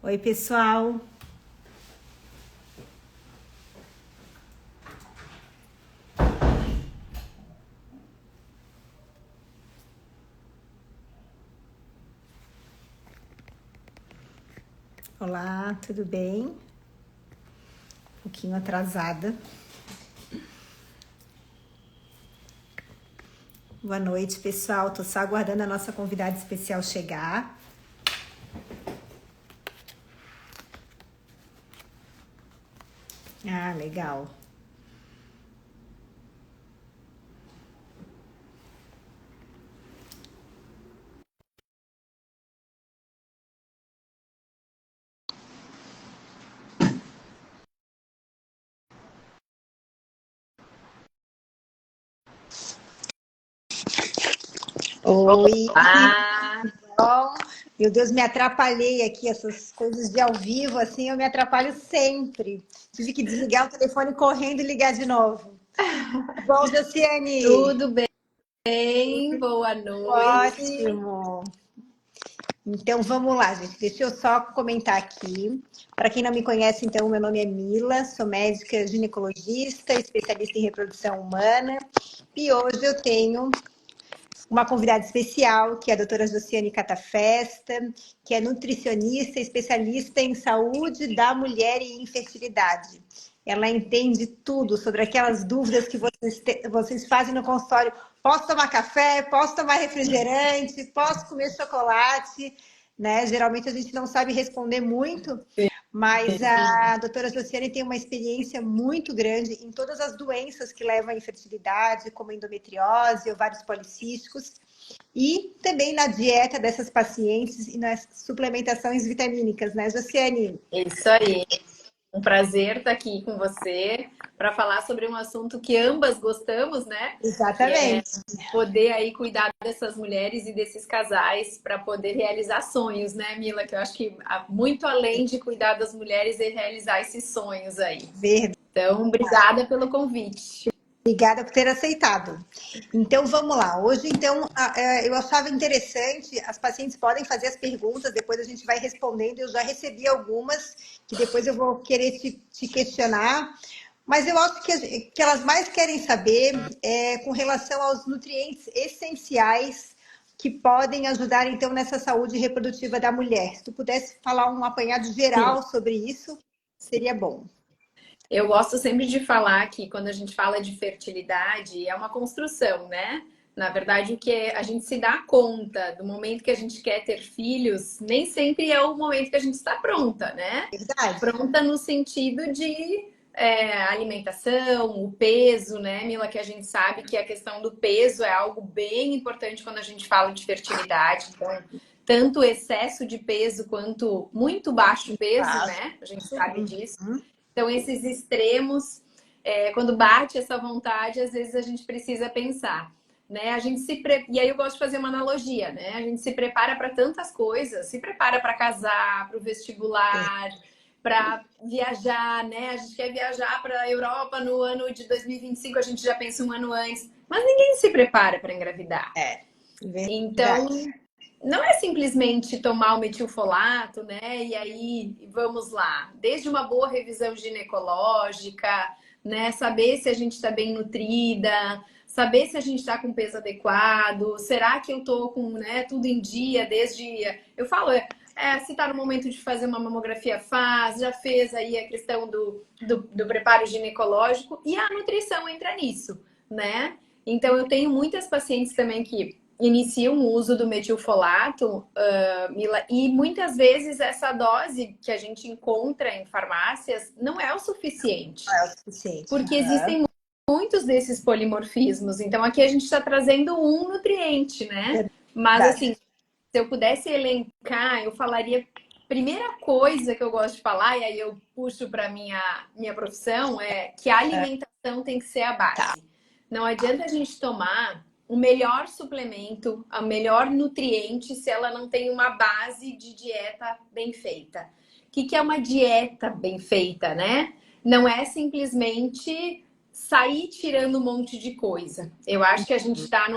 Oi, pessoal. Olá, tudo bem? Um pouquinho atrasada. Boa noite, pessoal. Tô só aguardando a nossa convidada especial chegar. Ah, legal. Oi. Ah, Bom, meu Deus, me atrapalhei aqui, essas coisas de ao vivo, assim, eu me atrapalho sempre. Tive que desligar o telefone correndo e ligar de novo. Bom, Josiane? tudo bem? Boa noite. Ótimo. Então vamos lá, gente. Deixa eu só comentar aqui. Para quem não me conhece, então, meu nome é Mila, sou médica ginecologista, especialista em reprodução humana, e hoje eu tenho uma convidada especial, que é a doutora Josiane Catafesta, que é nutricionista, especialista em saúde da mulher e infertilidade. Ela entende tudo sobre aquelas dúvidas que vocês fazem no consultório. Posso tomar café? Posso tomar refrigerante? Posso comer chocolate? Né? Geralmente a gente não sabe responder muito, mas a doutora Josiane tem uma experiência muito grande em todas as doenças que levam à infertilidade, como endometriose, ovários policísticos, e também na dieta dessas pacientes e nas suplementações vitamínicas, né, Josiane? Isso aí. Um prazer estar aqui com você para falar sobre um assunto que ambas gostamos, né? Que é Exatamente. poder aí cuidar dessas mulheres e desses casais para poder realizar sonhos, né, Mila? Que eu acho que muito além de cuidar das mulheres e realizar esses sonhos aí. Verdade. Então, obrigada pelo convite. Obrigada por ter aceitado. Então, vamos lá. Hoje, então, eu achava interessante, as pacientes podem fazer as perguntas, depois a gente vai respondendo. Eu já recebi algumas, que depois eu vou querer te questionar. Mas eu acho que elas mais querem saber com relação aos nutrientes essenciais que podem ajudar, então, nessa saúde reprodutiva da mulher. Se tu pudesse falar um apanhado Sim. geral sobre isso, seria bom. Eu gosto sempre de falar que quando a gente fala de fertilidade, é uma construção, né? Na verdade, o que a gente se dá conta do momento que a gente quer ter filhos, nem sempre é o momento que a gente está pronta, né? Verdade? Pronta no sentido de alimentação, o peso, né, Mila? Que a gente sabe que a questão do peso é algo bem importante quando a gente fala de fertilidade. Então, tanto excesso de peso quanto muito baixo peso, Tá. né? A gente sabe disso. Então, esses extremos, quando bate essa vontade, às vezes a gente precisa pensar, né? E aí eu gosto de fazer uma analogia, né? A gente se prepara para tantas coisas, se prepara para casar, para o vestibular, para viajar, né? A gente quer viajar para a Europa no ano de 2025, a gente já pensa um ano antes, mas ninguém se prepara para engravidar. Então, Verdade. não é simplesmente tomar o metilfolato, né? E aí, vamos lá. Desde uma boa revisão ginecológica, né? Saber se a gente está bem nutrida, saber se a gente está com peso adequado, será que eu tô com, né, tudo em dia desde... Eu falo, se tá no momento de fazer uma mamografia, faz, já fez aí a questão do preparo ginecológico e a nutrição entra nisso, né? Então, eu tenho muitas pacientes também que iniciam o uso do metilfolato, Mila, e muitas vezes essa dose que a gente encontra em farmácias não é o suficiente, Não é o suficiente. porque existem muitos desses polimorfismos. Então aqui a gente está trazendo um nutriente, né? Mas Verdade. assim, se eu pudesse elencar, eu falaria. Primeira coisa que eu gosto de falar, e aí eu puxo para minha profissão, é que a alimentação tem que ser a Tá. base. Não adianta a gente tomar o melhor suplemento, a melhor nutriente, se ela não tem uma base de dieta bem feita. O que é uma dieta bem feita, né? Não é simplesmente sair tirando um monte de coisa. Eu acho que a gente está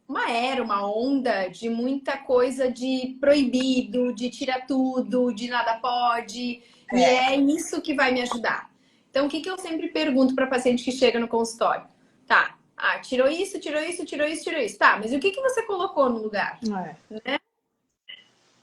uma era, uma onda de muita coisa de proibido, de tira tudo, de nada pode. E é isso que vai me ajudar. Então, o que eu sempre pergunto para paciente que chega no consultório? Tá, tirou isso, tirou isso, tirou isso, tirou isso. Tá, mas o que você colocou no lugar? Né?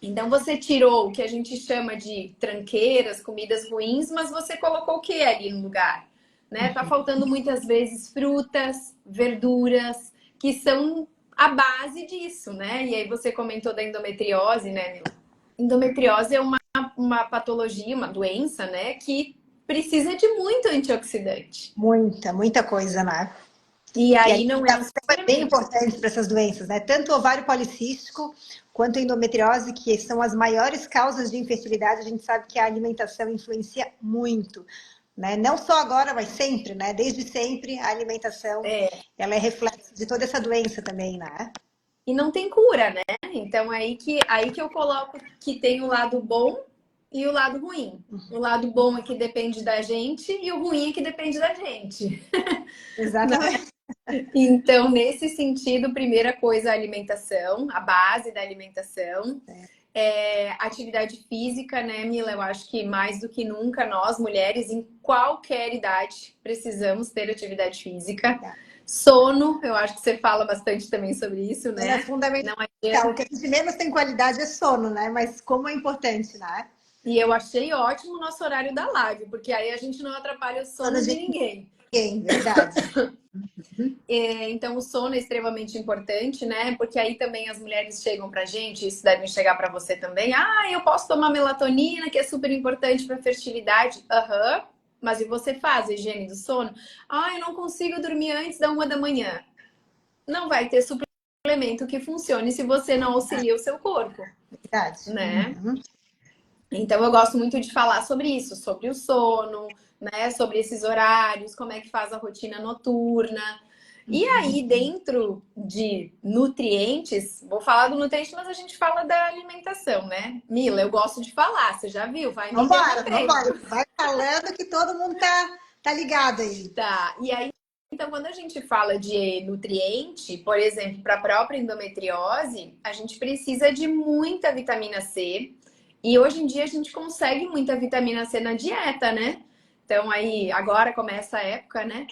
Então, você tirou o que a gente chama de tranqueiras, comidas ruins, mas você colocou o que ali no lugar? Né? Tá faltando muitas vezes frutas, verduras, que são a base disso, né? E aí você comentou da endometriose, né, Mila? Endometriose é uma patologia, uma doença, né, que precisa de muito antioxidante. Muita coisa, né? E aí não é um é bem importante para essas doenças, né? Tanto o ovário policístico quanto a endometriose, que são as maiores causas de infertilidade, a gente sabe que a alimentação influencia muito, né? Não só agora, mas sempre, né? Desde sempre a alimentação, ela é reflexo de toda essa doença também, né? E não tem cura, né? Então aí que eu coloco que tem o lado bom e o lado ruim. O lado bom é que depende da gente e o ruim é que depende da gente. Exatamente. Então, nesse sentido, primeira coisa, a alimentação, a base da alimentação. Atividade física, né, Mila? Eu acho que mais do que nunca, nós, mulheres, em qualquer idade, precisamos ter atividade física. Sono, eu acho que você fala bastante também sobre isso, né? É fundamental. O que a gente menos tem qualidade é sono, né? Mas como é importante, né? E eu achei ótimo o nosso horário da live, porque aí a gente não atrapalha o sono de ninguém. Verdade. Então, o sono é extremamente importante, né? Porque aí também as mulheres chegam pra gente, isso deve chegar pra você também. Eu posso tomar melatonina, que é super importante pra fertilidade. Mas e você faz a higiene do sono? Eu não consigo dormir antes da 1 da manhã. Não vai ter suplemento que funcione se você não auxilia o seu corpo. Verdade. Né? Então, eu gosto muito de falar sobre isso, sobre o sono, né? Sobre esses horários, como é que faz a rotina noturna. E aí, dentro de nutrientes, vou falar do nutriente, mas a gente fala da alimentação, né? Mila, eu gosto de falar, você já viu? Vai me Vambora. Vai falando que todo mundo tá ligado aí. Tá, e aí, então, quando a gente fala de nutriente, por exemplo, para a própria endometriose, a gente precisa de muita vitamina C. E hoje em dia a gente consegue muita vitamina C na dieta, né? Então, aí, agora começa a época, né?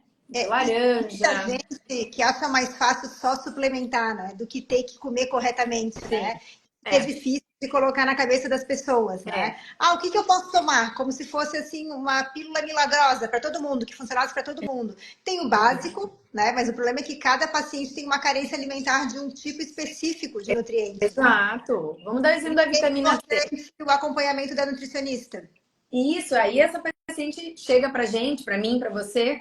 Laranja. Muita gente que acha mais fácil só suplementar, né? Do que ter que comer corretamente, né? É difícil de colocar na cabeça das pessoas, né? O que eu posso tomar? Como se fosse, assim, uma pílula milagrosa para todo mundo, que funcionasse para todo mundo. Tem o básico, né? Mas o problema é que cada paciente tem uma carência alimentar de um tipo específico de nutrientes. Exato. Vamos dar o exemplo da vitamina C. O acompanhamento da nutricionista. Isso, aí essa paciente chega pra gente, pra mim, pra você.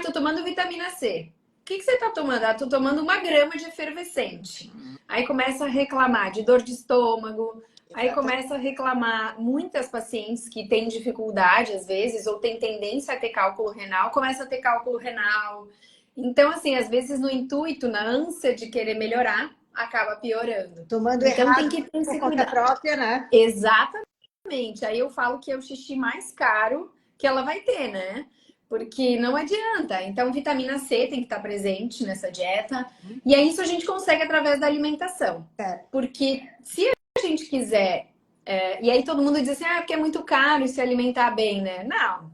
Tô tomando vitamina C. O que você tá tomando? Tô tomando 1 grama de efervescente. Aí começa a reclamar de dor de estômago. Aí começa a reclamar. Muitas pacientes que têm dificuldade, às vezes, ou têm tendência a ter cálculo renal, começam a ter cálculo renal. Então, assim, às vezes no intuito, na ânsia de querer melhorar, acaba piorando. Tomando então, errado tem que ter esse por conta própria, né? Exatamente. Aí eu falo que é o xixi mais caro que ela vai ter, né? Porque não adianta. Então, vitamina C tem que estar presente nessa dieta. E aí, isso a gente consegue através da alimentação. Porque se a gente quiser... e aí todo mundo diz assim, porque é muito caro se alimentar bem, né? Não.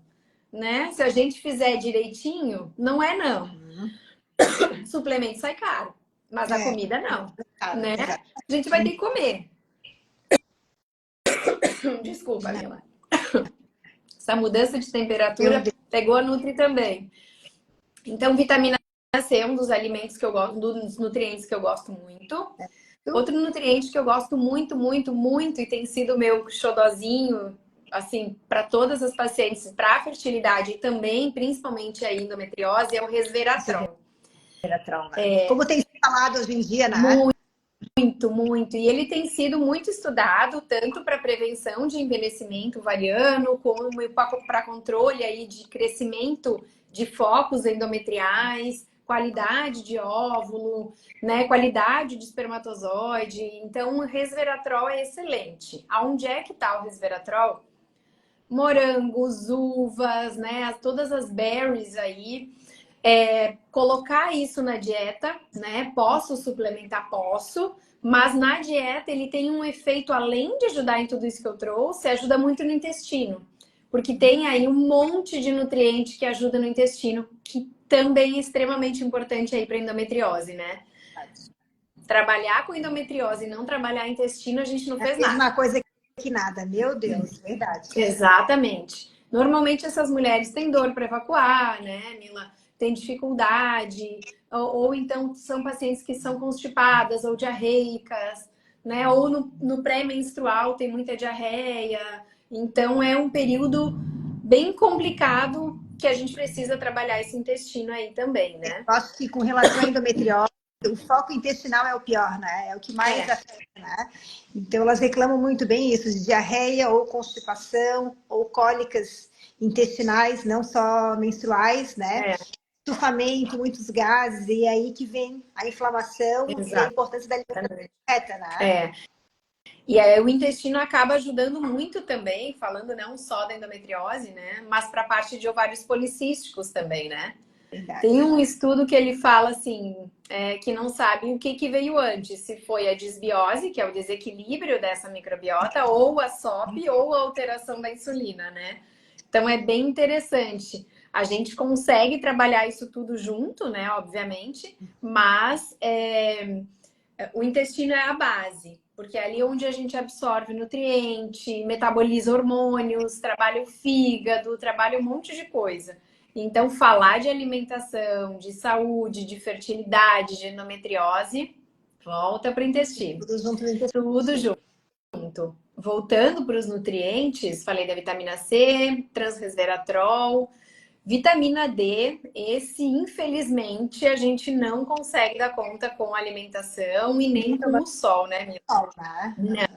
Né? Se a gente fizer direitinho, não é não. Suplemento sai caro. Mas a comida não. Né? A gente vai ter que comer. Desculpa, Mila. Essa mudança de temperatura pegou a Nutri também. Então, vitamina C é um dos alimentos que eu gosto, dos nutrientes que eu gosto muito. Outro nutriente que eu gosto muito, muito, muito, e tem sido meu xodozinho, assim, para todas as pacientes, para a fertilidade e também, principalmente a endometriose, é o resveratrol. Como tem se falado hoje em dia, né? Muito. E ele tem sido muito estudado, tanto para prevenção de envelhecimento ovariano, como para controle aí de crescimento de focos endometriais, qualidade de óvulo, né, qualidade de espermatozoide. Então, o resveratrol é excelente. Aonde é que está o resveratrol? Morangos, uvas, né, todas as berries aí. Colocar isso na dieta, né? Posso suplementar? Posso. Mas na dieta ele tem um efeito, além de ajudar em tudo isso que eu trouxe, ajuda muito no intestino. Porque tem aí um monte de nutriente que ajuda no intestino, que também é extremamente importante aí para endometriose, né? Trabalhar com endometriose e não trabalhar intestino, a gente não É a fez nada. mesma coisa que nada, meu Deus, verdade. Exatamente. Normalmente essas mulheres têm dor para evacuar, né, Mila? Tem dificuldade, ou então são pacientes que são constipadas ou diarreicas, né? Ou no pré-menstrual tem muita diarreia. Então é um período bem complicado que a gente precisa trabalhar esse intestino aí também, né? Eu acho que com relação à endometriose, o foco intestinal é o pior, né? É o que mais afeta, né? Então, elas reclamam muito bem isso, de diarreia ou constipação ou cólicas intestinais, não só menstruais, né? Estufamento, muitos gases, e aí que vem a inflamação e a importância da alimentação correta, né? E aí o intestino acaba ajudando muito também, falando não só da endometriose, né? Mas para a parte de ovários policísticos também, né? Verdade. Tem um estudo que ele fala assim, que não sabe o que veio antes, se foi a disbiose, que é o desequilíbrio dessa microbiota, ou a SOP, ou a alteração da insulina, né? Então é bem interessante. A gente consegue trabalhar isso tudo junto, né? Obviamente, mas o intestino é a base, porque é ali onde a gente absorve nutriente, metaboliza hormônios, trabalha o fígado, trabalha um monte de coisa. Então, falar de alimentação, de saúde, de fertilidade, de endometriose, volta para o intestino. Tudo junto no intestino. Tudo junto. Voltando para os nutrientes, falei da vitamina C, transresveratrol, vitamina D, esse infelizmente a gente não consegue dar conta com a alimentação e nem com o sol, né, Mila? Né?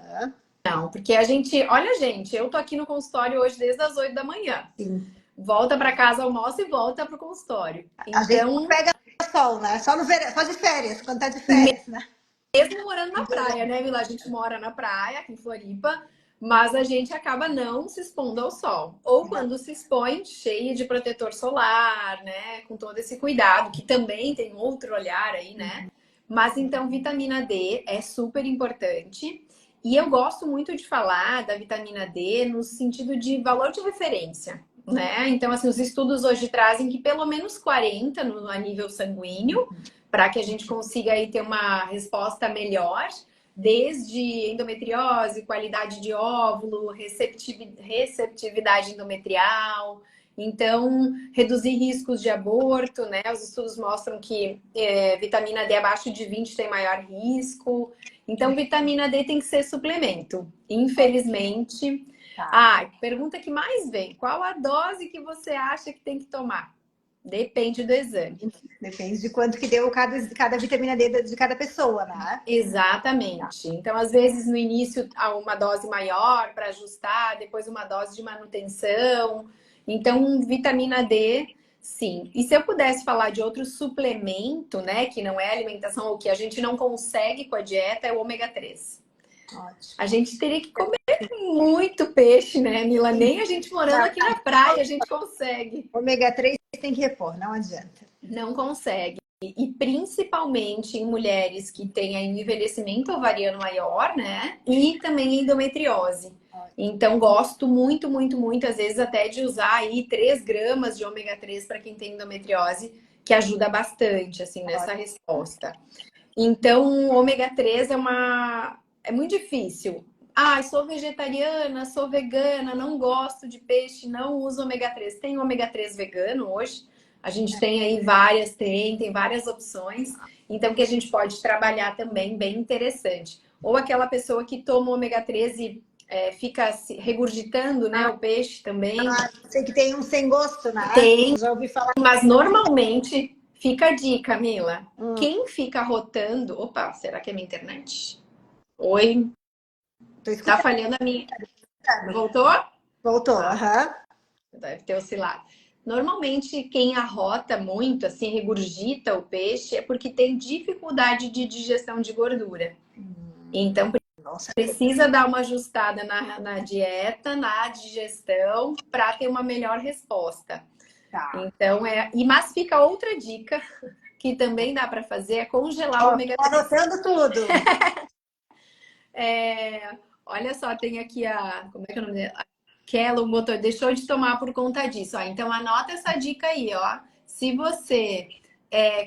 Não, porque a gente, olha, gente, eu tô aqui no consultório hoje desde as 8 da manhã. Sim. Volta para casa, almoça e volta pro consultório. A gente Então, não pega sol, né? Só no verão, só de férias, quando tá de férias, né? mesmo morando na praia, né, Mila? A gente mora na praia, aqui em Floripa, mas a gente acaba não se expondo ao sol. Ou quando se expõe, cheia de protetor solar, né? Com todo esse cuidado, que também tem outro olhar aí, né? Mas então, vitamina D é super importante. E eu gosto muito de falar da vitamina D no sentido de valor de referência, né? Então, assim, os estudos hoje trazem que pelo menos 40 a nível sanguíneo, para que a gente consiga aí ter uma resposta melhor, desde endometriose, qualidade de óvulo, receptividade endometrial. Então, reduzir riscos de aborto, né? Os estudos mostram que vitamina D abaixo de 20 tem maior risco. Então, vitamina D tem que ser suplemento. Infelizmente. Pergunta que mais vem: qual a dose que você acha que tem que tomar? Depende do exame. Depende de quanto que deu cada vitamina D de cada pessoa, né? Exatamente. Então, às vezes, no início, há uma dose maior para ajustar, depois uma dose de manutenção. Então, vitamina D, sim. E se eu pudesse falar de outro suplemento, né, que não é alimentação ou que a gente não consegue com a dieta, é o ômega 3. Ótimo. A gente teria que comer muito peixe, né, Mila? Nem a gente morando aqui na praia a gente consegue. Ômega 3 tem que repor, não adianta. Não consegue. E principalmente em mulheres que têm aí um envelhecimento ovariano maior, né? E também endometriose. Então, gosto muito, muito, muito, às vezes até de usar aí 3 gramas de ômega 3 para quem tem endometriose, que ajuda bastante, assim, nessa resposta. Então, o ômega 3 é muito difícil. Sou vegetariana, sou vegana, não gosto de peixe, não uso ômega 3. Tem ômega 3 vegano hoje. A gente tem aí tem várias opções. Então, que a gente pode trabalhar também, bem interessante. Ou aquela pessoa que toma ômega 3 e fica regurgitando, né, o peixe também. Sei que tem um sem gosto, né? Tem, já ouvi falar. mas normalmente fica a dica, Mila. Quem fica rotando... Opa, será que é minha internet? Oi? Tá falhando a minha... Voltou? Voltou, aham. Deve ter oscilado. Normalmente, quem arrota muito, assim, regurgita o peixe, é porque tem dificuldade de digestão de gordura. Então, precisa dar uma ajustada na dieta, na digestão, para ter uma melhor resposta. Tá. Então, mas fica outra dica que também dá para fazer, é congelar o ômega 3. Anotando tudo. Olha só, tem aqui como é que é o nome dela? Kello Motor, deixou de tomar por conta disso. Ó. Então, anota essa dica aí, ó. Se você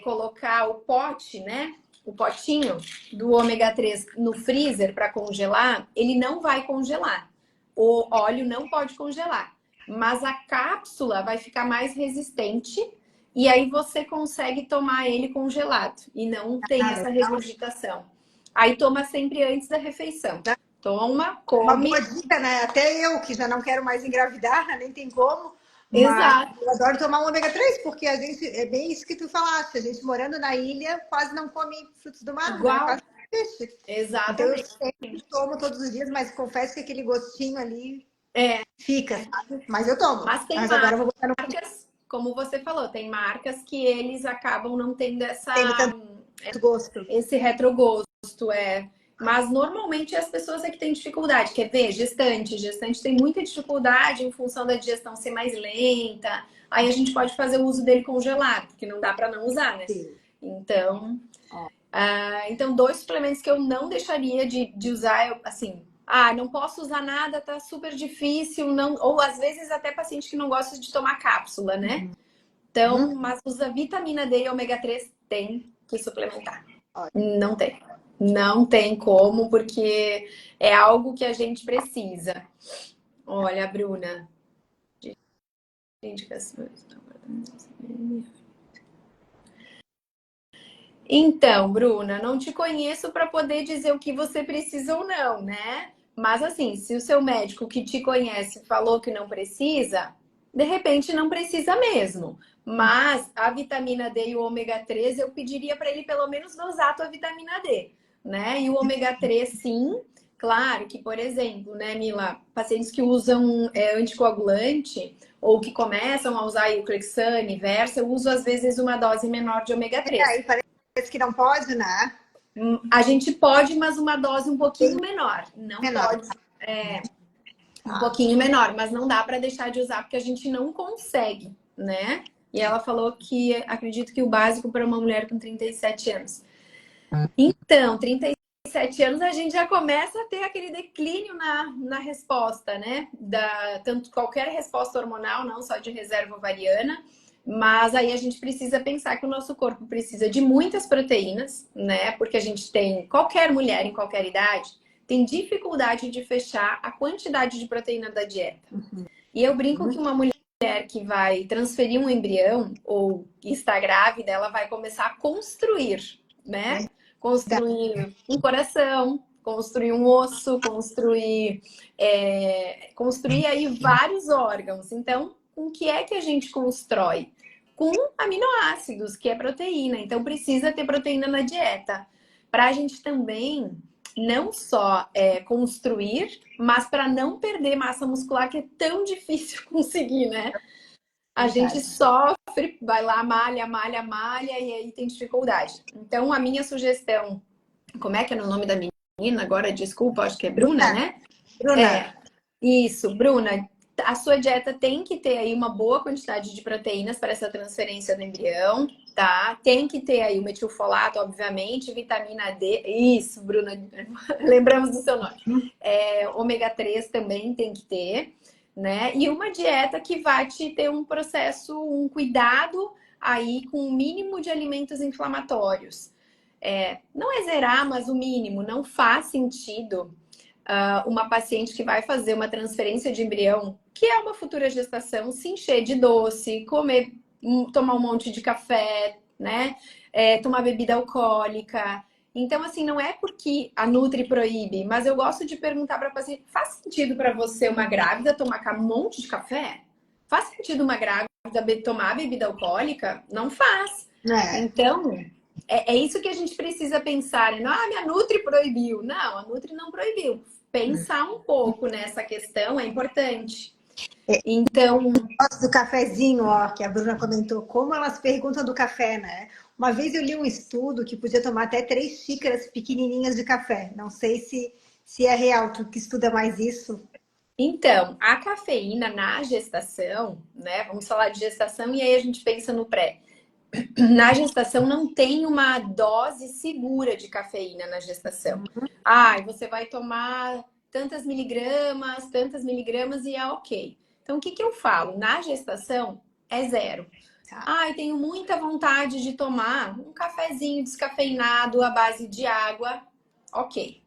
colocar o pote, né? O potinho do ômega 3 no freezer para congelar, ele não vai congelar. O óleo não pode congelar. Mas a cápsula vai ficar mais resistente e aí você consegue tomar ele congelado e não tem essa regurgitação. Aí toma sempre antes da refeição. Toma, come. Uma boa dica, né? Até eu, que já não quero mais engravidar, nem tem como. Exato. Mas eu adoro tomar um ômega 3, porque a gente, é bem isso que tu falaste, a gente morando na ilha quase não come frutos do mar, Igual. né? Quase peixe. Exatamente. Então eu sempre tomo todos os dias, mas confesso que aquele gostinho ali fica, sabe? Mas eu tomo. Mas tem agora eu vou botar no... marcas, como você falou, tem marcas que eles acabam não tendo gosto. esse retrogosto, Mas normalmente as pessoas é que têm dificuldade. Quer ver? Gestante tem muita dificuldade em função da digestão ser mais lenta. Aí a gente pode fazer o uso dele congelado, porque não dá para não usar, né? Sim. Então, então, 2 suplementos que eu não deixaria de usar, assim, não posso usar nada, tá super difícil, não, ou às vezes até paciente que não gosta de tomar cápsula, né? Então, mas usa vitamina D e ômega 3, tem que suplementar. Não tem. Não tem como, porque é algo que a gente precisa. Olha, Bruna. Indicações. Então, Bruna, não te conheço para poder dizer o que você precisa ou não, né? Mas assim, se o seu médico que te conhece falou que não precisa, de repente não precisa mesmo. Mas a vitamina D e o ômega 3, eu pediria para ele pelo menos dosar a tua vitamina D, né? E o ômega 3, sim. Claro que, por exemplo, né, Mila, pacientes que usam anticoagulante ou que começam a usar o Clexane, Versa, eu uso às vezes uma dose menor de ômega 3. Aí parece que não pode, né? A gente pode, mas uma dose um pouquinho menor. Não pode. Um pouquinho menor, mas não dá para deixar de usar porque a gente não consegue, né? E ela falou que acredito que o básico para uma mulher com 37 anos. Então, 37 anos a gente já começa a ter aquele declínio na resposta, né? Tanto qualquer resposta hormonal, não só de reserva ovariana. Mas aí a gente precisa pensar que o nosso corpo precisa de muitas proteínas, né? Porque a gente tem, qualquer mulher em qualquer idade, tem dificuldade de fechar a quantidade de proteína da dieta. E eu brinco que uma mulher que vai transferir um embrião ou que está grávida, ela vai começar a construir, né? Construir um coração, construir um osso, construir aí vários órgãos. Então, com o que é que a gente constrói? Com aminoácidos, que é proteína. Então, precisa ter proteína na dieta. Para a gente também não só construir, mas para não perder massa muscular, que é tão difícil conseguir, né? A gente sofre, vai lá, malha, e aí tem dificuldade. Então, a minha sugestão, como é que é o nome da menina? Agora, desculpa, acho que é Bruna, né? Bruna. Isso, Bruna. A sua dieta tem que ter aí uma boa quantidade de proteínas para essa transferência do embrião, tá? Tem que ter aí o metilfolato, obviamente, vitamina D. Isso, Bruna, lembramos do seu nome. Ômega 3 também tem que ter, né? E uma dieta que vai te ter um processo, um cuidado aí com o mínimo de alimentos inflamatórios. Não é zerar, mas o mínimo. Não faz sentido uma paciente que vai fazer uma transferência de embrião, que é uma futura gestação, se encher de doce, comer, tomar um monte de café, né? Tomar bebida alcoólica. Então, assim, não é porque a Nutri proíbe, mas eu gosto de perguntar para a paciente: faz sentido para você, uma grávida, tomar um monte de café? Faz sentido uma grávida tomar bebida alcoólica? Não faz. Então, é isso que a gente precisa pensar. Não, minha Nutri proibiu. Não, a Nutri não proibiu. Pensar um pouco nessa questão é importante. Então, gosto do cafezinho, ó, que a Bruna comentou, como elas perguntam do café, né? Uma vez eu li um estudo que podia tomar até 3 xícaras pequenininhas de café. Não sei se é real, tu que estuda mais isso. Então, a cafeína na gestação, né? Vamos falar de gestação e aí a gente pensa no pré. Na gestação não tem uma dose segura de cafeína na gestação. Ah, você vai tomar tantas miligramas e é ok. Então, o que eu falo? Na gestação é zero. Tá. Ai, tenho muita vontade de tomar um cafezinho descafeinado à base de água. Ok.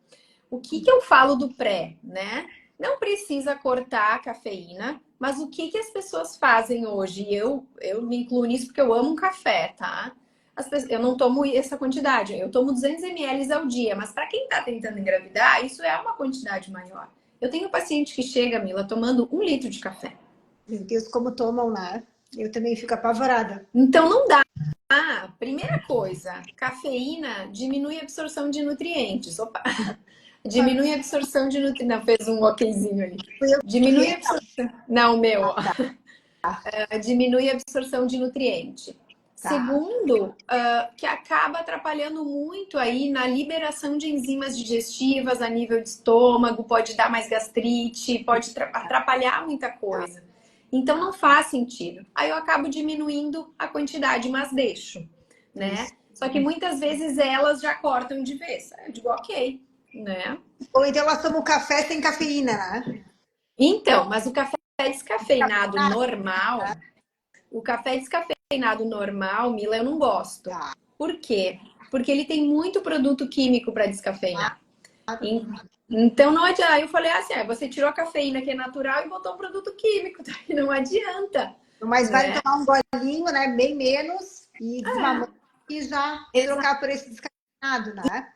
O que eu falo do pré, né? Não precisa cortar a cafeína, mas o que as pessoas fazem hoje? Eu me incluo nisso porque eu amo um café, tá? Eu não tomo essa quantidade, eu tomo 200 ml ao dia, mas para quem está tentando engravidar, isso é uma quantidade maior. Eu tenho paciente que chega, Mila, tomando 1 litro de café. Meu Deus, como tomam, né? Eu também fico apavorada. Então não dá. Primeira coisa, cafeína diminui a absorção de nutrientes. Opa! Diminui a absorção de nutrientes. Não, fez um okzinho ali. Diminui a absorção. Não, meu. Diminui a absorção de nutriente. Tá. Segundo, que acaba atrapalhando muito aí na liberação de enzimas digestivas a nível de estômago, pode dar mais gastrite, pode atrapalhar muita coisa. Então não faz sentido. Aí eu acabo diminuindo a quantidade, mas deixo, né? Isso. Só que muitas vezes elas já cortam de vez. Eu digo, ok, né? Ou então elas tomam café sem cafeína, né? Então, mas o café descafeinado normal, Mila, eu não gosto. Tá. Por quê? Porque ele tem muito produto químico para descafeinar. Então não adianta. Eu falei assim, você tirou a cafeína que é natural e botou um produto químico, não adianta. Mas vale tomar um golinho, né? Bem menos e desmamar e já trocar por esse descafeinado, né?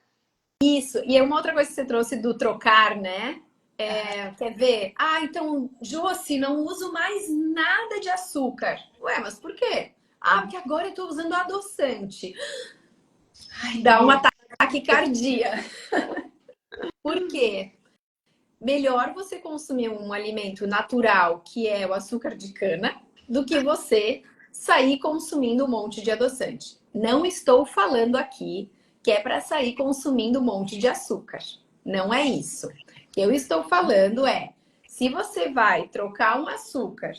Isso. E uma outra coisa que você trouxe do trocar, né? Quer ver? Então, Josi, não uso mais nada de açúcar. Ué, mas por quê? Porque agora eu tô usando adoçante. Ai, dá uma taquicardia. Por quê? Melhor você consumir um alimento natural, que é o açúcar de cana, do que você sair consumindo um monte de adoçante. Não estou falando aqui que é para sair consumindo um monte de açúcar. Não é isso. O que eu estou falando se você vai trocar um açúcar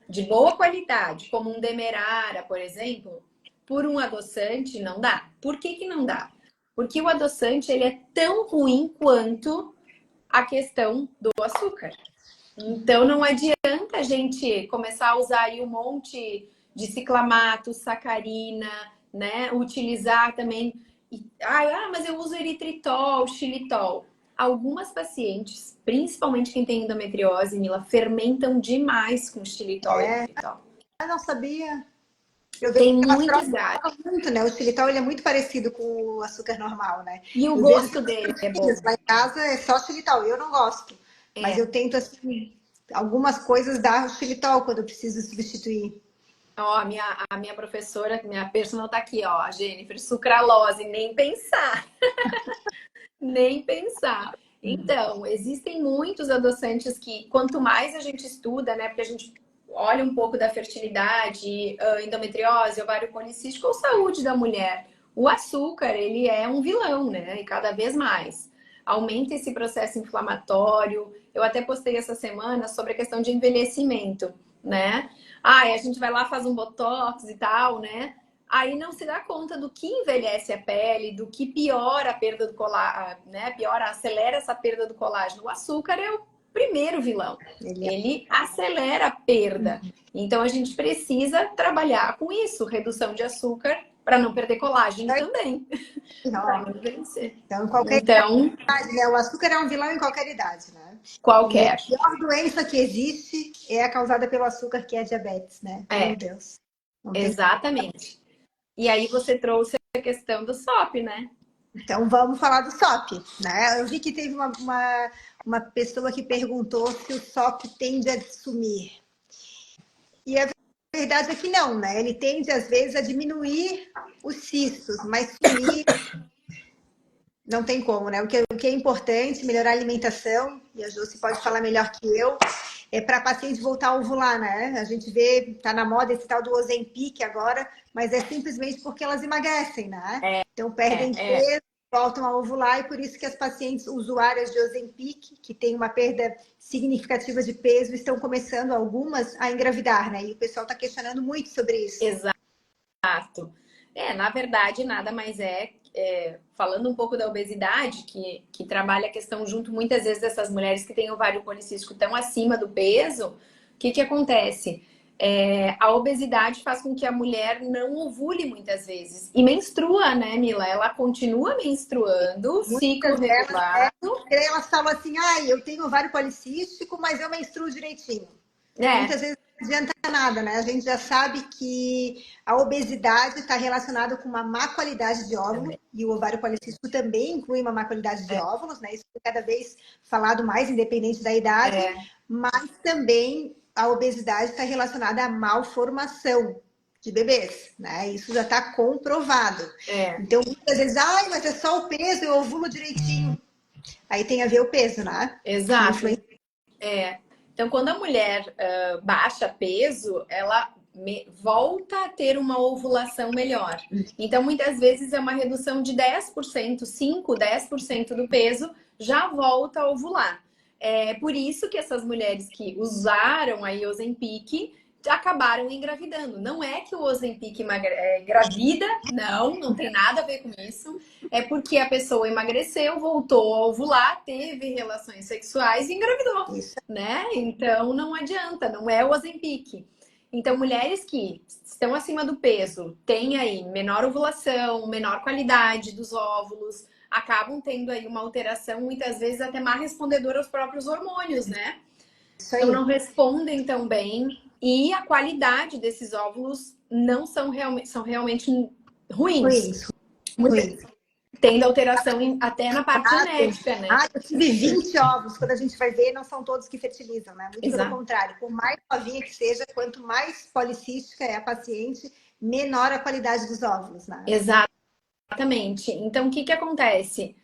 de boa qualidade, como um demerara, por exemplo, por um adoçante, não dá. Por que não dá? Porque o adoçante ele é tão ruim quanto a questão do açúcar. Então não adianta a gente começar a usar aí um monte de ciclamato, sacarina, né? Utilizar também. Mas eu uso eritritol, xilitol. Algumas pacientes, principalmente quem tem endometriose, Mila, fermentam demais com xilitol e eritritol. Eu não sabia. Eu vejo Tem que elas muitos trocam muito, né? O xilitol ele é muito parecido com o açúcar normal, né? E o gosto dele é bom. Lá em casa é só xilitol. Eu não gosto. Mas eu tento, assim, algumas coisas dar xilitol quando eu preciso substituir. A minha professora, minha personal tá aqui, a Jennifer, sucralose, nem pensar. Nem pensar. Então, existem muitos adoçantes que, quanto mais a gente estuda, né, porque a gente olha um pouco da fertilidade, endometriose, ovário policístico ou saúde da mulher, o açúcar, ele é um vilão, né, e cada vez mais. Aumenta esse processo inflamatório. Eu até postei essa semana sobre a questão de envelhecimento, né? A gente vai lá, faz um botox e tal, né? Aí não se dá conta do que envelhece a pele, do que piora a perda do colágeno, né? Acelera essa perda do colágeno. O açúcar é o primeiro vilão. Ele acelera a perda. Então a gente precisa trabalhar com isso, redução de açúcar, para não perder colágeno também. Para não envelhecer. Então, qualquer idade, né? O açúcar é um vilão em qualquer idade, né? Qualquer. E a pior doença que existe é a causada pelo açúcar, que é a diabetes, né? Meu Deus. Exatamente. E aí você trouxe a questão do SOP, né? Então vamos falar do SOP, né? Eu vi que teve uma pessoa que perguntou se o SOP tende a sumir. E a verdade é que não, né? Ele tende, às vezes, a diminuir os cistos, mas sumir não tem como, né? O que é importante, melhorar a alimentação, e a Josi pode falar melhor que eu, é para paciente voltar a ovular, né? A gente vê, tá na moda esse tal do Ozempic agora, mas é simplesmente porque elas emagrecem, né? Então perdem peso, voltam a ovular, e por isso que as pacientes usuárias de Ozempic, que têm uma perda significativa de peso, estão começando, algumas, a engravidar, né? E o pessoal está questionando muito sobre isso. Exato. Na verdade, nada mais falando um pouco da obesidade, que trabalha a questão junto muitas vezes dessas mulheres que têm ovário policístico tão acima do peso, o que acontece? A obesidade faz com que a mulher não ovule muitas vezes. E menstrua, né, Mila? Ela continua menstruando, ciclo regular. Elas falam assim, eu tenho ovário policístico, mas eu menstruo direitinho. Muitas vezes não adianta nada, né? A gente já sabe que a obesidade está relacionada com uma má qualidade de óvulo, e o ovário policístico também inclui uma má qualidade de óvulos, né? Isso é cada vez falado mais, independente da idade, mas também a obesidade está relacionada à malformação de bebês, né? Isso já está comprovado. Então, muitas vezes, mas é só o peso, eu ovulo direitinho. Aí tem a ver o peso, né? Exato. Então, quando a mulher baixa peso, ela volta a ter uma ovulação melhor. Então, muitas vezes é uma redução de 10%, 5%, 10% do peso já volta a ovular. É por isso que essas mulheres que usaram a Ozempic acabaram engravidando. Não é que o Ozempic engravida, não tem nada a ver com isso. É porque a pessoa emagreceu, voltou a ovular, teve relações sexuais e engravidou, né? Então não adianta, não é o Ozempic. Então, mulheres que estão acima do peso, têm aí menor ovulação, menor qualidade dos óvulos, acabam tendo aí uma alteração, muitas vezes até má respondedora aos próprios hormônios, né? Então não respondem tão bem e a qualidade desses óvulos não são realmente ruins. Tendo alteração até na parte genética, né? Eu tive 20 ovos, quando a gente vai ver, não são todos que fertilizam, né? Muito pelo contrário, por mais novinha que seja, quanto mais policística é a paciente, menor a qualidade dos óvulos, né? Exatamente. Então, o que acontece?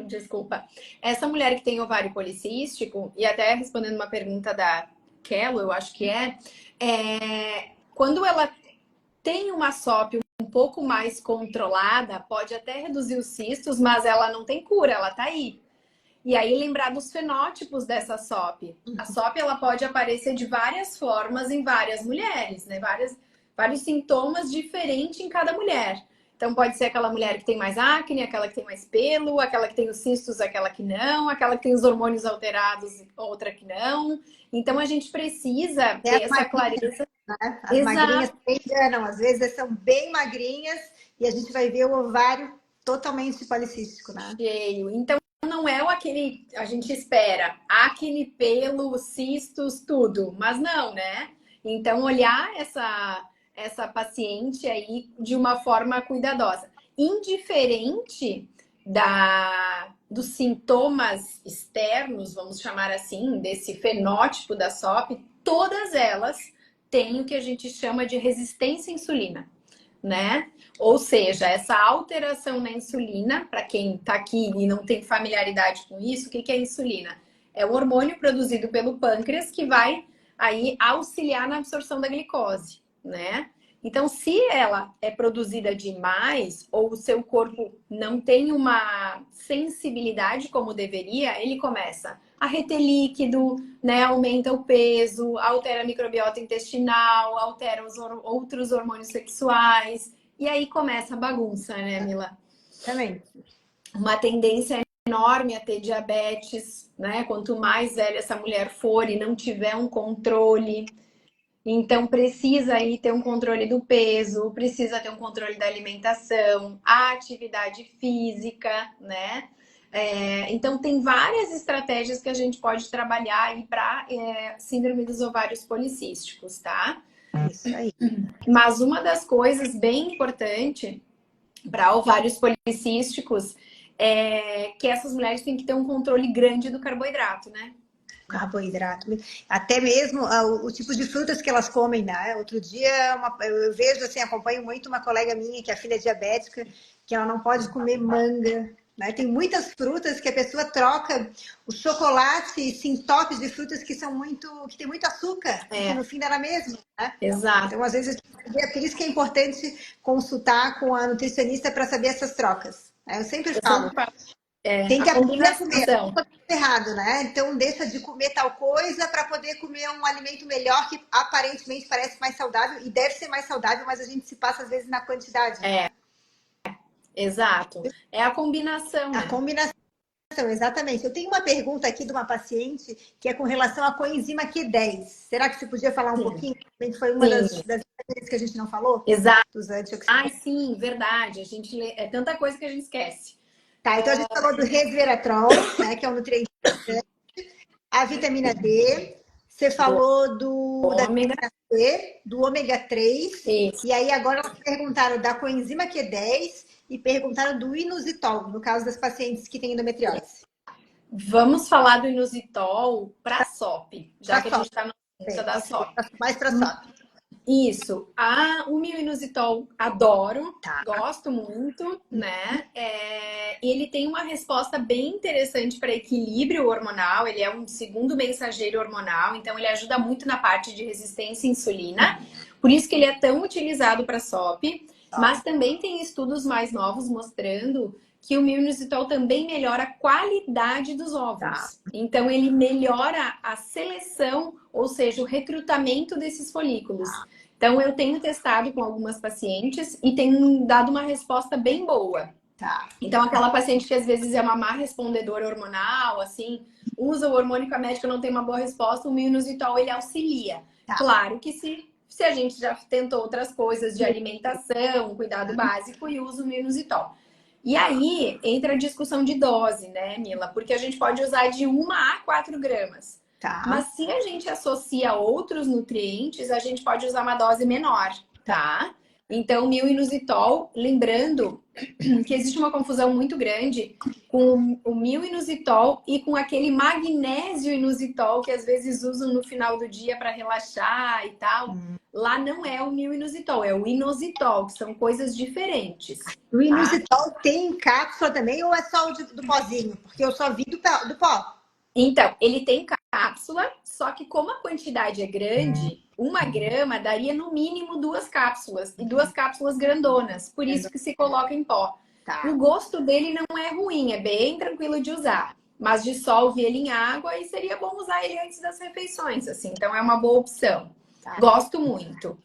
Desculpa. Essa mulher que tem ovário policístico, e até respondendo uma pergunta da Kello, eu acho que quando ela tem uma SOP um pouco mais controlada, pode até reduzir os cistos, mas ela não tem cura, ela tá aí. E aí lembrar dos fenótipos dessa SOP. A SOP ela pode aparecer de várias formas em várias mulheres, né? Vários sintomas diferentes em cada mulher. Então pode ser aquela mulher que tem mais acne, aquela que tem mais pelo, aquela que tem os cistos, aquela que não, aquela que tem os hormônios alterados, outra que não. Então a gente precisa ter essa clareza. Né? As magrinhas também enganam, às vezes são bem magrinhas e a gente vai ver o ovário totalmente policístico, né? Cheio. Então não é aquele, a gente espera, acne, pelo, cistos, tudo, mas não, né? Então olhar essa paciente aí de uma forma cuidadosa. Indiferente dos sintomas externos, vamos chamar assim, desse fenótipo da SOP, todas elas têm o que a gente chama de resistência à insulina, né? Ou seja, essa alteração na insulina, para quem está aqui e não tem familiaridade com isso, o que é a insulina? É o hormônio produzido pelo pâncreas que vai aí auxiliar na absorção da glicose, né? Então, se ela é produzida demais ou o seu corpo não tem uma sensibilidade como deveria, ele começa a reter líquido, né? Aumenta o peso, altera a microbiota intestinal, altera os outros hormônios sexuais. E aí começa a bagunça, né, Mila? Também. Uma tendência enorme a ter diabetes, né? Quanto mais velha essa mulher for e não tiver um controle. Então, precisa aí ter um controle do peso, precisa ter um controle da alimentação, a atividade física, né? Então, tem várias estratégias que a gente pode trabalhar aí para síndrome dos ovários policísticos, tá? Isso aí. Mas uma das coisas bem importante para ovários policísticos é que essas mulheres têm que ter um controle grande do carboidrato, né? Carboidrato, até mesmo o tipo de frutas que elas comem, né? Outro dia eu vejo assim, acompanho muito uma colega minha que a filha é diabética, que ela não pode comer manga, né? Tem muitas frutas que a pessoa troca o chocolate sim tops de frutas que são que tem muito açúcar, e que no fim dá mesmo, né? Exato. Então, às vezes, é por isso que é importante consultar com a nutricionista para saber essas trocas. Eu sempre falo. Tem que aprender a comer, não tá errado, né? Então deixa de comer tal coisa para poder comer um alimento melhor que aparentemente parece mais saudável e deve ser mais saudável, mas a gente se passa às vezes na quantidade. Exato. É a combinação, né? A combinação, exatamente. Eu tenho uma pergunta aqui de uma paciente que é com relação à coenzima Q10. Será que você podia falar um pouquinho? Foi uma das coisas que a gente não falou? Exato. Dos antioxidantes. Ai, sim, verdade. A gente é tanta coisa que a gente esquece. Tá, então a gente falou do resveratrol, né, que é um nutriente importante, a vitamina D, você falou da vitamina C, do ômega 3, e aí agora perguntaram da coenzima Q10 e perguntaram do inositol, no caso das pacientes que têm endometriose. Vamos falar do inositol para SOP, já que a gente está na conta da SOP. Mais para SOP. Isso. O inositol adoro, gosto muito, né? Ele tem uma resposta bem interessante para equilíbrio hormonal, ele é um segundo mensageiro hormonal, então ele ajuda muito na parte de resistência à insulina, por isso que ele é tão utilizado para SOP, mas também tem estudos mais novos mostrando que o inositol também melhora a qualidade dos óvulos. Então, ele melhora a seleção, ou seja, o recrutamento desses folículos. Então, eu tenho testado com algumas pacientes e tenho dado uma resposta bem boa. Então, aquela paciente que às vezes é uma má respondedora hormonal, assim, usa o hormônio que a médica não tem uma boa resposta, o inositol, ele auxilia. Claro que se a gente já tentou outras coisas de alimentação, cuidado básico e usa o inositol. E aí, entra a discussão de dose, né, Mila? Porque a gente pode usar de 1 a 4 gramas. Mas se a gente associa outros nutrientes, a gente pode usar uma dose menor, tá? Então, o inositol, lembrando que existe uma confusão muito grande com o inositol e com aquele magnésio inositol que às vezes usam no final do dia para relaxar e tal. Lá não é o inositol, é o inositol, que são coisas diferentes. O inositol tem cápsula também ou é só o do pozinho? Porque eu só vi do pó. Então, ele tem cápsula, só que como a quantidade é grande, 1 grama daria no mínimo 2 cápsulas, e 2 cápsulas grandonas, por isso que se coloca em pó. O gosto dele não é ruim, é bem tranquilo de usar, mas dissolve ele em água e seria bom usar ele antes das refeições, assim, então é uma boa opção. Gosto muito.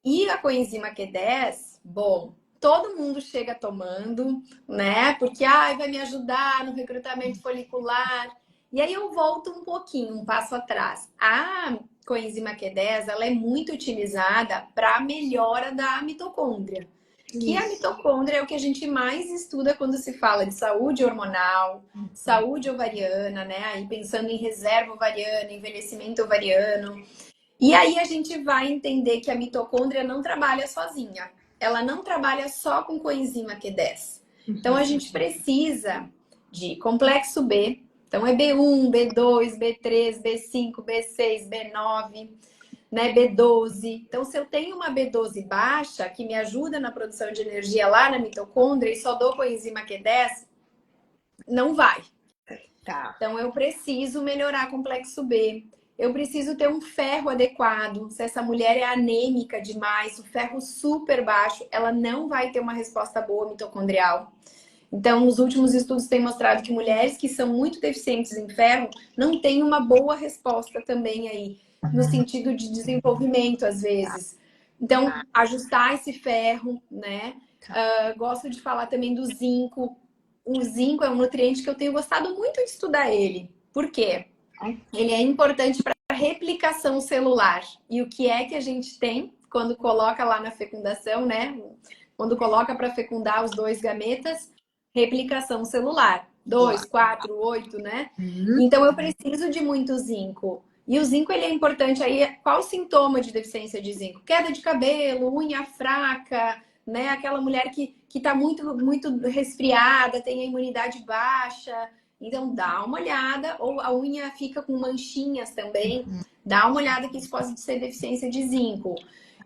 E a coenzima Q10, bom, todo mundo chega tomando, né? Porque vai me ajudar no recrutamento folicular. E aí eu volto um pouquinho, um passo atrás. A coenzima Q10, ela é muito utilizada para a melhora da mitocôndria. Que a mitocôndria é o que a gente mais estuda quando se fala de saúde hormonal, saúde ovariana, né? Aí pensando em reserva ovariana, envelhecimento ovariano. E aí a gente vai entender que a mitocôndria não trabalha sozinha. Ela não trabalha só com coenzima Q10. Então, a gente precisa de complexo B. Então, é B1, B2, B3, B5, B6, B9, né? B12. Então, se eu tenho uma B12 baixa, que me ajuda na produção de energia lá na mitocôndria, e só dou coenzima Q10, não vai. Então, eu preciso melhorar complexo B. Eu preciso ter um ferro adequado. Se essa mulher é anêmica demais, o ferro super baixo, ela não vai ter uma resposta boa mitocondrial. Então, os últimos estudos têm mostrado que mulheres que são muito deficientes em ferro não têm uma boa resposta também aí, no sentido de desenvolvimento, às vezes. Então, ajustar esse ferro, né? Gosto de falar também do zinco. O zinco é um nutriente que eu tenho gostado muito de estudar ele. Por quê? Ele é importante para a replicação celular. E o que é que a gente tem quando coloca lá na fecundação, né? Quando coloca para fecundar os 2 gametas, replicação celular. 2, 4, 8, né? Então, eu preciso de muito zinco. E o zinco, ele é importante aí. Qual o sintoma de deficiência de zinco? Queda de cabelo, unha fraca, né? Aquela mulher que está muito, muito resfriada, tem a imunidade baixa. Então, dá uma olhada, ou a unha fica com manchinhas também, dá uma olhada que isso pode ser deficiência de zinco.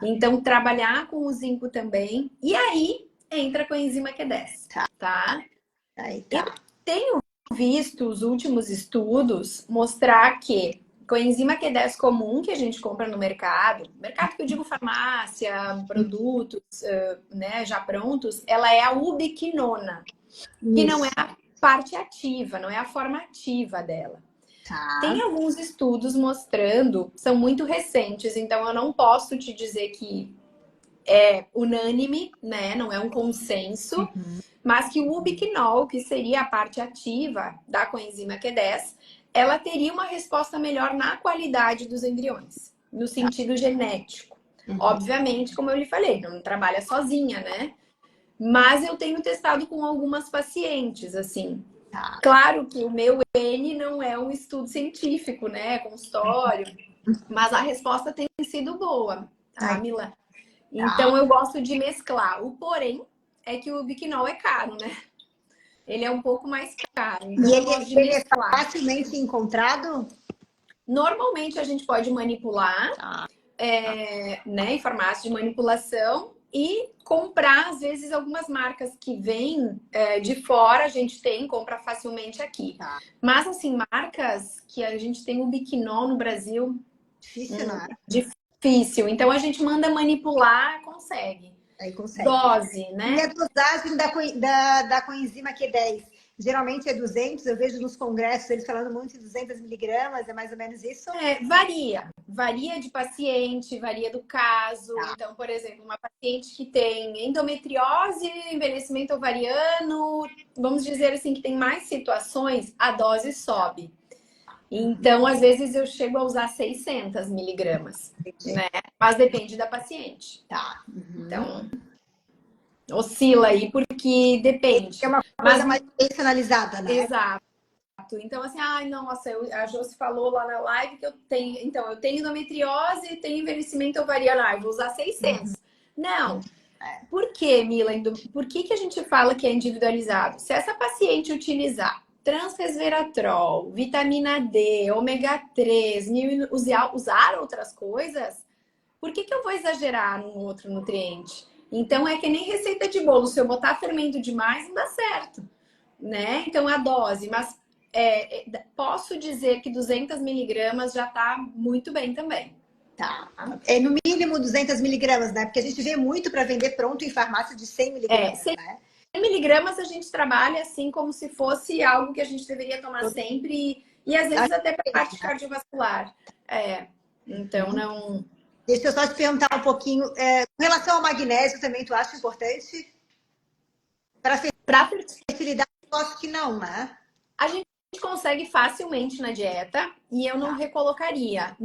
Então, trabalhar com o zinco também. E aí, entra com a enzima Q10, tá? Aí Eu tá. tenho visto os últimos estudos mostrar que coenzima Q10 comum que a gente compra no mercado que eu digo farmácia, produtos, né, já prontos, ela é a ubiquinona, que não é Isso. a parte ativa, não é a forma ativa dela. Tem Tá. alguns estudos mostrando, são muito recentes, então eu não posso te dizer que é unânime, né? Não é um consenso, mas que o ubiquinol, que seria a parte ativa da coenzima Q10, ela teria uma resposta melhor na qualidade dos embriões, no sentido genético. Obviamente, como eu lhe falei, não trabalha sozinha, né? Mas eu tenho testado com algumas pacientes, assim. Tá. Claro que o meu N não é um estudo científico, né? Consultório, mas a resposta tem sido boa, tá, Aí Mila? tá. Então eu gosto de mesclar. O porém é que o biquinol é caro, né? Ele é um pouco mais caro, E então eu gosto de ele é mesclar. facilmente encontrado? Normalmente a gente pode manipular, Tá. né, em farmácia de manipulação e comprar, às vezes, algumas marcas que vêm de fora, a gente compra facilmente aqui. Tá. Mas, assim, marcas que a gente tem o biquinol no Brasil, Difícil, não é? difícil. Então a gente manda manipular, consegue. Aí consegue. Dose, E a né? dosagem da coenzima Q10? Geralmente é 200, eu vejo nos congressos eles falando muito de 200 miligramas, é mais ou menos isso? Varia de paciente, varia do caso. Tá. Então, por exemplo, uma paciente que tem endometriose, envelhecimento ovariano, vamos dizer assim, que tem mais situações, a dose sobe. Então, às vezes eu chego a usar 600 miligramas, Entendi. né? Mas depende da paciente. Tá. Então, oscila aí, porque É depende. uma Mas, coisa mais personalizada, né? exato. Então, assim, ai, nossa, a Josi falou lá na live que eu tenho. Então, eu tenho endometriose e tenho envelhecimento ovariano. Ah, eu vou usar 600. Não. Por que, Mila? Por que a gente fala que é individualizado? Se essa paciente utilizar transresveratrol, vitamina D, ômega 3, usar outras coisas, por que eu vou exagerar num outro nutriente? Então, é que nem receita de bolo. Se eu botar fermento demais, não dá certo, né? Então, a dose. Mas posso dizer que 200 miligramas já está muito bem também. Tá. É no mínimo 200 miligramas, né? Porque a gente vê muito para vender pronto em farmácia de 100 miligramas, 100 né? miligramas a gente trabalha assim como se fosse algo que a gente deveria tomar sempre e às vezes até para parte cardiovascular. Então não. Deixa eu só te perguntar um pouquinho. Com relação ao magnésio também, tu acha importante? Para Para fertilidade, eu acho que não, né? a gente consegue facilmente na dieta e eu não recolocaria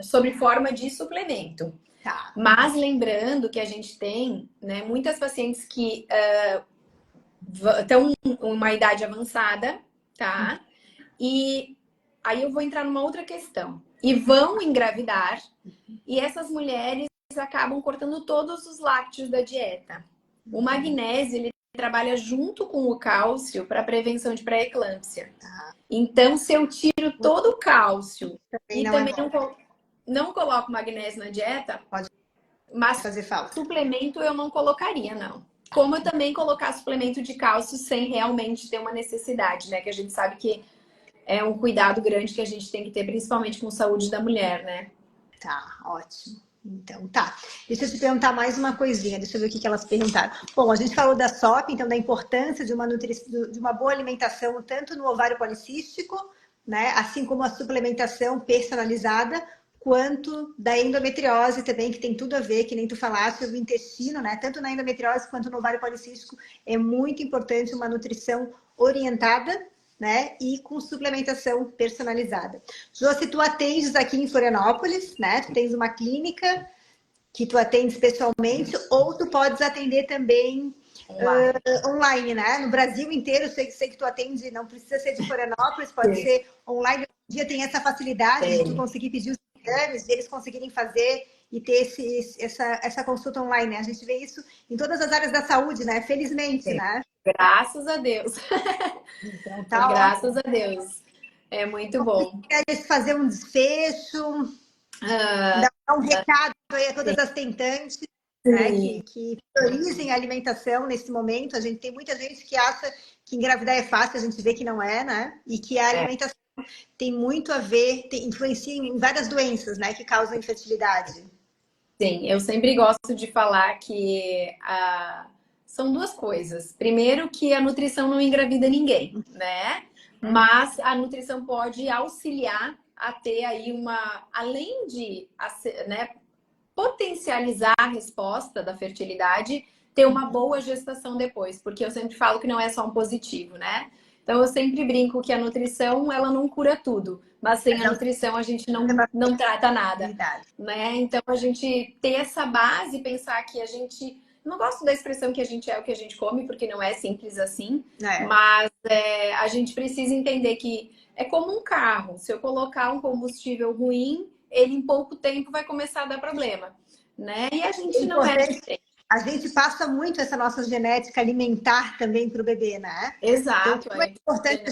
sob forma de suplemento. Tá. Mas lembrando que a gente tem, né, muitas pacientes que estão em uma idade avançada, tá? E aí eu vou entrar numa outra questão. E vão engravidar, e essas mulheres acabam cortando todos os lácteos da dieta. O magnésio, ele trabalha junto com o cálcio para prevenção de pré-eclâmpsia. Então, se eu tiro todo o cálcio e Não é também bom. não coloco magnésio na dieta, Pode mas fazer falta. suplemento eu não colocaria, não. Como eu também colocar suplemento de cálcio sem realmente ter uma necessidade, né? Que a gente sabe que é um cuidado grande que a gente tem que ter, principalmente com a saúde da mulher, né? Tá, ótimo. Então, tá. Deixa eu te perguntar mais uma coisinha, deixa eu ver o que elas perguntaram. Bom, a gente falou da SOP, então da importância de de uma boa alimentação, tanto no ovário policístico, né, assim como a suplementação personalizada, quanto da endometriose também, que tem tudo a ver, que nem tu falaste, o intestino, né, tanto na endometriose quanto no ovário policístico, é muito importante uma nutrição orientada, né? E com suplementação personalizada. Josi, tu atendes aqui em Florianópolis, né? Tu tens uma clínica que tu atendes pessoalmente, ou tu podes atender também online, né? No Brasil inteiro, sei que tu atende, não precisa ser de Florianópolis, pode ser online. Hoje em dia tem essa facilidade de tu conseguir pedir os exames, de eles conseguirem fazer e ter essa consulta online, né? A gente vê isso em todas as áreas da saúde, né? Felizmente, né? Graças a Deus. Então tá Graças a Deus. É muito bom. Queres fazer um desfecho, dar um recado aí a todas as tentantes, né, que priorizem a alimentação nesse momento. A gente tem muita gente que acha que engravidar é fácil, a gente vê que não é, né? E que a alimentação tem muito a ver, influencia em várias doenças, né, que causam infertilidade. Sim, eu sempre gosto de falar que são duas coisas. Primeiro, que a nutrição não engravida ninguém, né? Mas a nutrição pode auxiliar a ter aí além de, né, potencializar a resposta da fertilidade, ter uma boa gestação depois, porque eu sempre falo que não é só um positivo, né? Então eu sempre brinco que a nutrição, ela não cura tudo, mas sem a nutrição a gente não trata nada, Verdade. né? Então a gente ter essa base, pensar que a gente não gosto da expressão que a gente é o que a gente come, porque não é simples assim, mas a gente precisa entender que é como um carro. Se eu colocar um combustível ruim, ele em pouco tempo vai começar a dar problema, né? E a gente não é diferente. A gente passa muito essa nossa genética alimentar também para o bebê, né? Exato. Então, é importante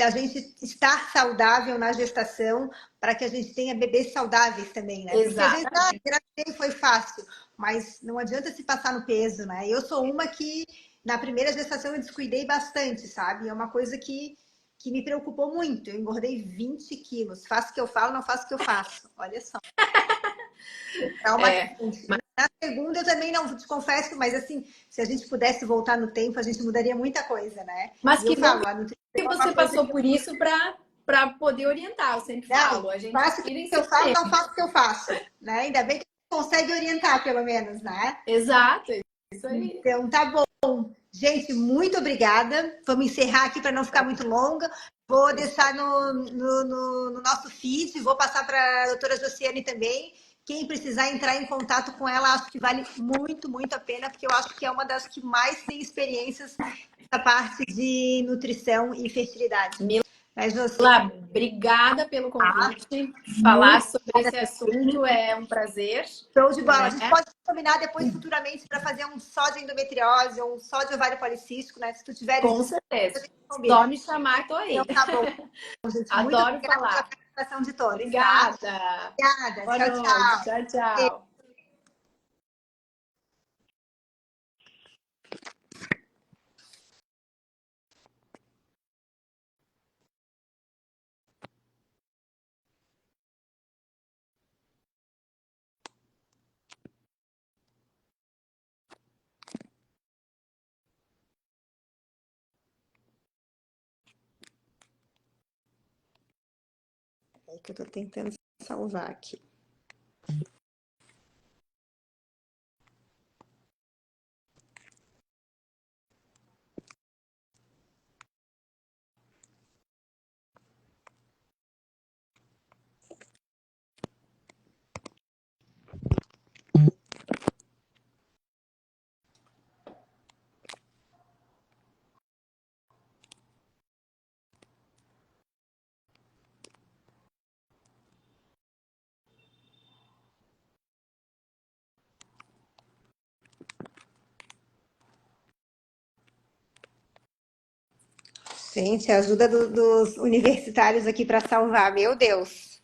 a gente estar saudável na gestação para que a gente tenha bebês saudáveis também, né? Porque às vezes, engravidei foi fácil, mas não adianta se passar no peso, né? Eu sou uma que na primeira gestação eu descuidei bastante, sabe? É uma coisa que me preocupou muito. Eu engordei 20 quilos. Faço o que eu falo, não faço o que eu faço. Olha só. Na segunda eu também não te confesso, mas assim, se a gente pudesse voltar no tempo, a gente mudaria muita coisa, né? Mas que bom que você passou por isso para poder orientar, eu sempre falo. A gente faço o que eu falo, não faço o que eu faço, né? Ainda bem que consegue orientar, pelo menos, né? Exato, isso aí. Então, tá bom. Gente, muito obrigada. Vamos encerrar aqui para não ficar muito longa. Vou deixar no nosso feed, vou passar para a doutora Josiane também. Quem precisar entrar em contato com ela, acho que vale muito, muito a pena, porque eu acho que é uma das que mais tem experiências nessa parte de nutrição e fertilidade. Mas, obrigada pelo convite. Falar sobre esse assunto é um prazer. Show de bola. Né? A gente pode combinar depois, futuramente, para fazer um só de endometriose ou um só de ovário policístico, né? Se tu tiveres... Com certeza. Só me chamar, tô aí. Então, tá bom. Gente, adoro falar. Pela participação de todos. Obrigada. Tá? Obrigada. Boa tchau, noite. tchau. Tchau, tchau. É que eu tô tentando salvar aqui. Gente, a ajuda dos universitários aqui para salvar, meu Deus.